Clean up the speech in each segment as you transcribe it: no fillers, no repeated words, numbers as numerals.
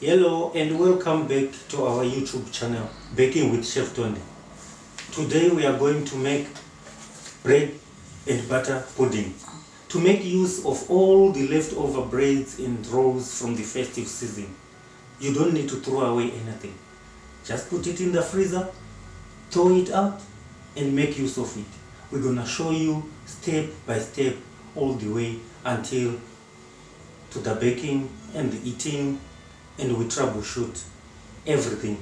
Hello and welcome back to our YouTube channel, Baking with Chef Tony. Today we are going to make bread and butter pudding. To make use of all the leftover breads and rolls from the festive season, you don't need to throw away anything. Just put it in the freezer, throw it out and make use of it. We're gonna show you step by step all the way until to the baking and the eating, and we troubleshoot everything.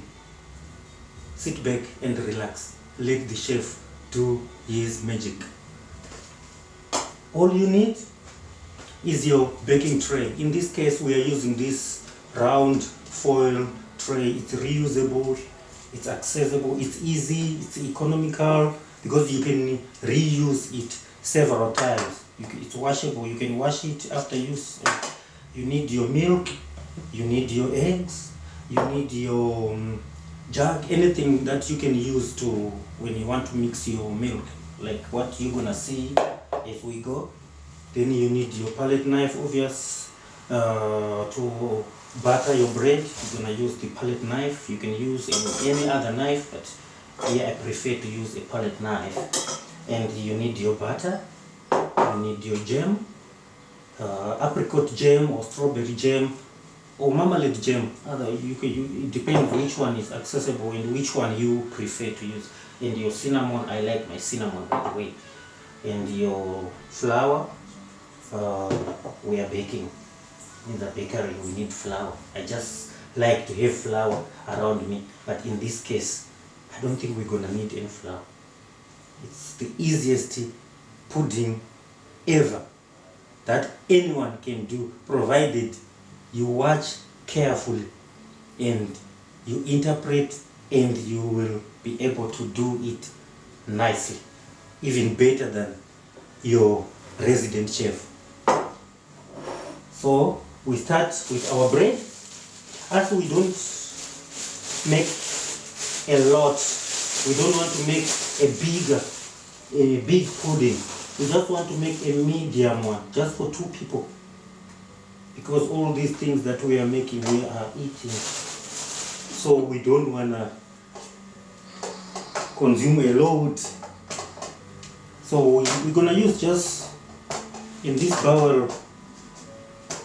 Sit back and relax. Let the chef do his magic. All you need is your baking tray. In this case, we are using this round foil tray. It's reusable, it's accessible, it's easy, it's economical because you can reuse it several times. It's washable, you can wash it after use. You need your milk, you need your eggs, you need your jug, anything that you can use to when you want to mix your milk, like what you're gonna see as we go. Then you need your palette knife, obvious, to butter your bread. You're gonna use the palette knife. You can use any other knife, but here I prefer to use a palette knife. And you need your butter, you need your jam, apricot jam or strawberry jam or marmalade jam. It depends which one is accessible and which one you prefer to use. And your cinnamon, I like my cinnamon by the way. And your flour, we are baking in the bakery, we need flour. I just like to have flour around me, but in this case I don't think we're gonna need any flour. It's the easiest pudding ever that anyone can do, provided you watch carefully and you interpret, and you will be able to do it nicely, even better than your resident chef. So we start with our bread. As we don't make a lot, we don't want to make a big pudding. We just want to make a medium one, just for 2 people. Because all these things that we are making, we are eating. So we don't want to consume a load. So we're going to use just, in this bowl,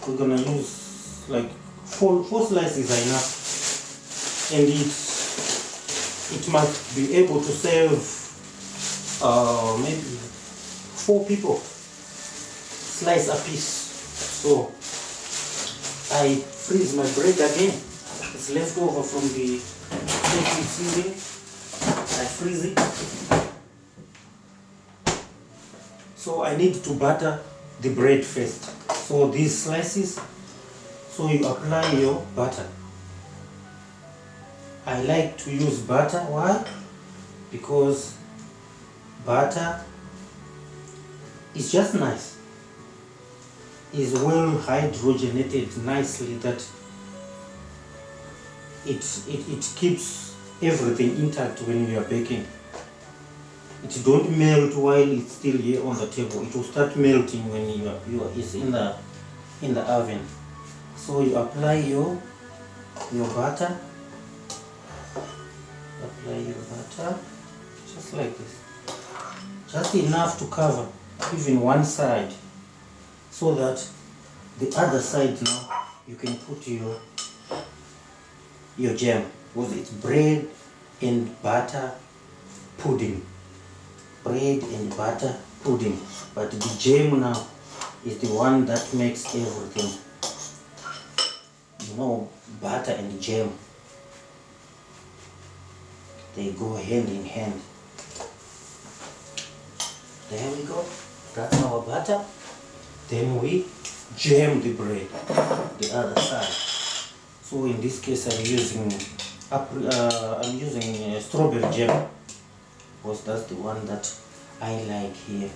we're going to use like 4 slices are enough. And it must be able to serve maybe 4 people, slice a piece. So I freeze my bread again. It's left over from the baking season. I freeze it. So I need to butter the bread first. So these slices, so you apply your butter. I like to use butter. Why? Because butter is just nice. Is well hydrogenated nicely, that it keeps everything intact when you are baking. It don't melt while it's still here on the table. It will start melting when it's in the oven. So you apply your butter. Apply your butter just like this, just enough to cover even one side, so that the other side now you can put your jam, because it's bread and butter pudding. Bread and butter pudding, but the jam now is the one that makes everything. You know, butter and jam, they go hand in hand. There we go. That's our butter. Then we jam the bread, the other side. So in this case, I'm using strawberry jam, because that's the one that I like here.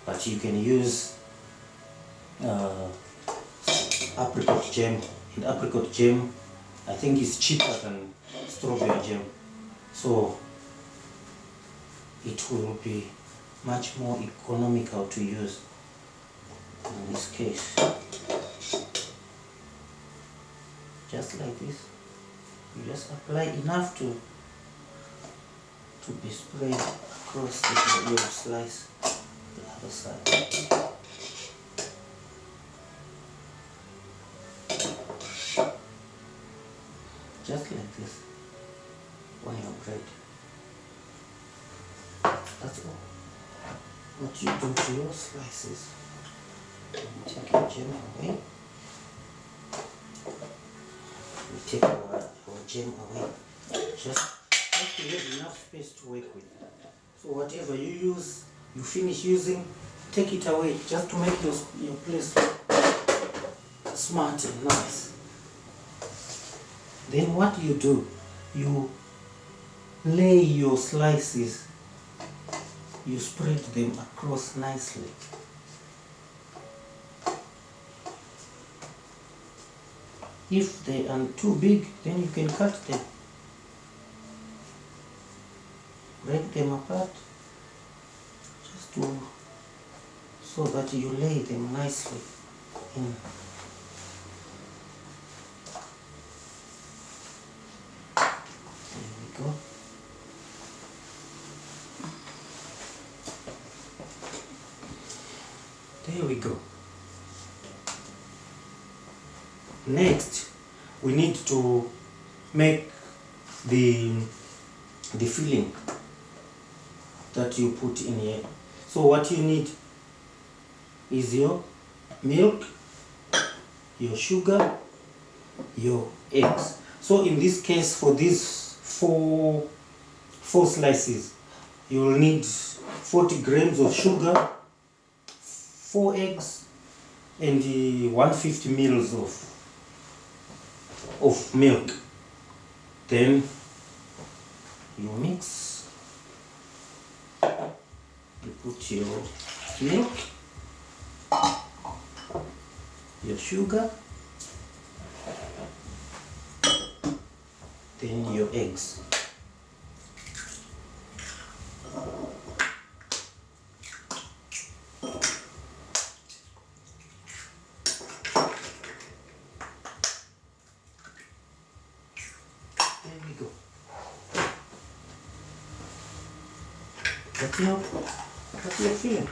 But you can use apricot jam. And apricot jam, I think, is cheaper than strawberry jam. So it will be much more economical to use in this case. just like this. You just apply enough to be spread across your slice the other side. Just like this on your bread. That's all. What you do to your slices. Take your jam away. We take our jam away. Just to have enough space to work with. So whatever you use, you finish using, take it away just to make your place smart and nice. Then what you do, you lay your slices, you spread them across nicely. If they are too big, then you can cut them. Break them apart just so that you lay them nicely in. There we go. There we go. Next, we need to make the filling that you put in here. So what you need is your milk, your sugar, your eggs. So in this case, for these four slices, you will need 40 grams of sugar, 4 eggs, and 150 mils of milk. Then you mix. You put your milk, your sugar, then your eggs. There we go. That's your filling.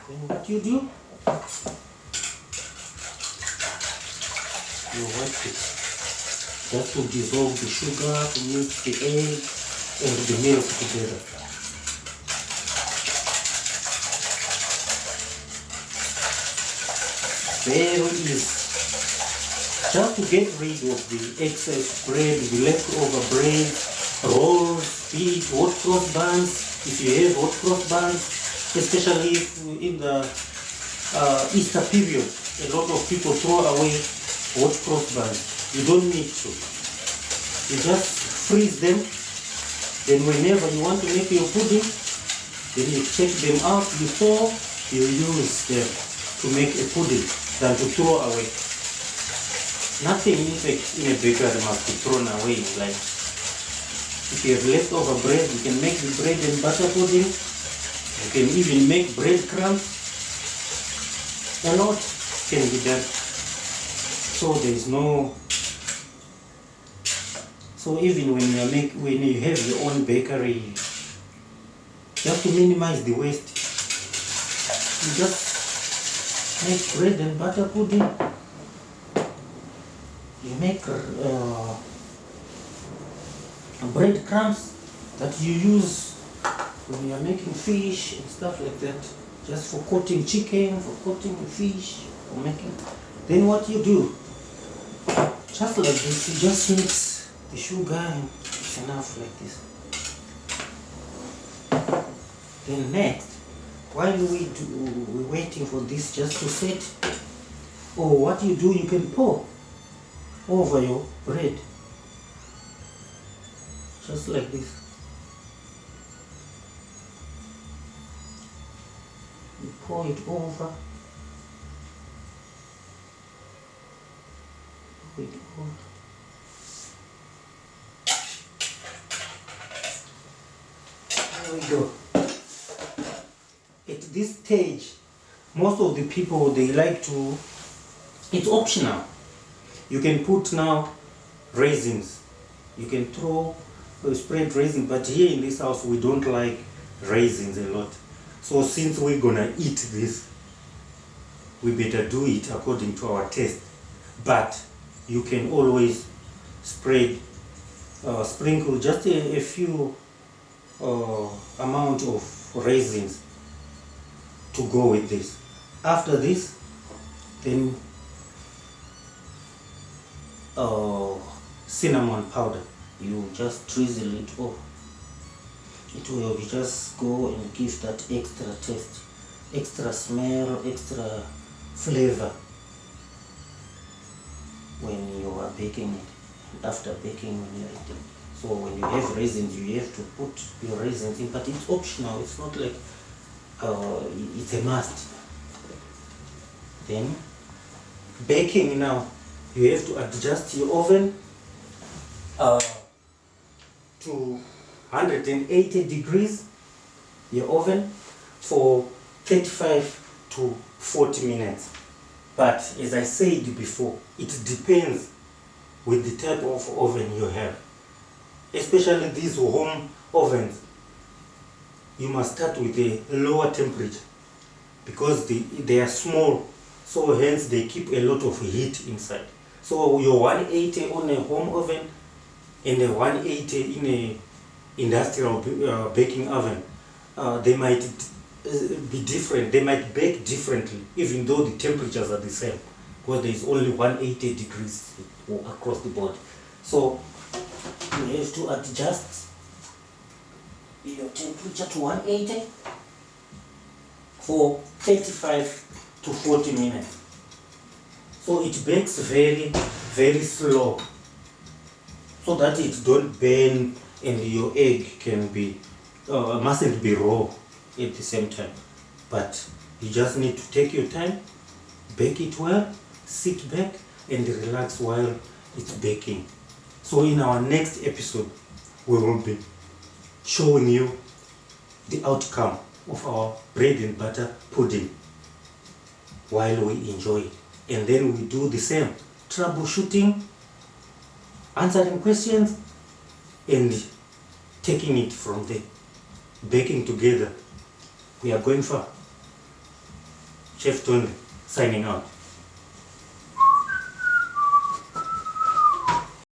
Then what you do, you wipe it just to dissolve the sugar, to mix the egg and the milk together. Very easy. Just to get rid of the excess bread, the leftover bread, rolls, be it hot cross buns. If you have hot cross buns, especially in the Easter period, a lot of people throw away hot cross buns. You don't need to. You just freeze them. Then whenever you want to make your pudding, then you take them out, you thaw, you use them to make a pudding than to throw away. Nothing in fact in a bakery must be thrown away. Like if you have leftover bread, you can make the bread and butter pudding. You can even make bread crumbs. A lot can be done. So there is no. So even when you have your own bakery, just to minimize the waste, you just make bread and butter pudding. You make bread crumbs that you use when you are making fish and stuff like that, just for coating chicken, for coating fish, for making. Then what you do, just like this, you just mix the sugar and it's enough like this. Then next, while we're waiting for this just to set, or what you do, you can pour over your bread, just like this. You pour it over, pour it over. There we go. At this stage, most of the people, they like to, it's optional. You can put now raisins. You can throw spread raisins, but here in this house we don't like raisins a lot. So since we're gonna eat this, we better do it according to our taste. But you can always spread, sprinkle just a few amount of raisins to go with this. After this, then cinnamon powder, you just drizzle it off. It will just go and give that extra taste, extra smell, extra flavor when you are baking it, after baking when you're eating. So when you have raisins, you have to put your raisins in, but it's optional. It's not like it's a must. Then baking now, you have to adjust your oven to 180 degrees, your oven, for 35 to 40 minutes. But as I said before, it depends with the type of oven you have. Especially these home ovens, you must start with a lower temperature because they are small, so hence they keep a lot of heat inside. So your 180 on a home oven and a 180 in a industrial baking oven, they might be different. They might bake differently, even though the temperatures are the same, because there is only 180 degrees across the board. So you have to adjust your temperature to 180 for 35 to 40 minutes. So it bakes very, very slow, so that it don't burn and your egg can be mustn't be raw at the same time. But you just need to take your time, bake it well, sit back and relax while it's baking. So in our next episode, we will be showing you the outcome of our bread and butter pudding while we enjoy it. And then we do the same, troubleshooting, answering questions, and taking it from there, baking together. We are going far. Chef Tony signing out.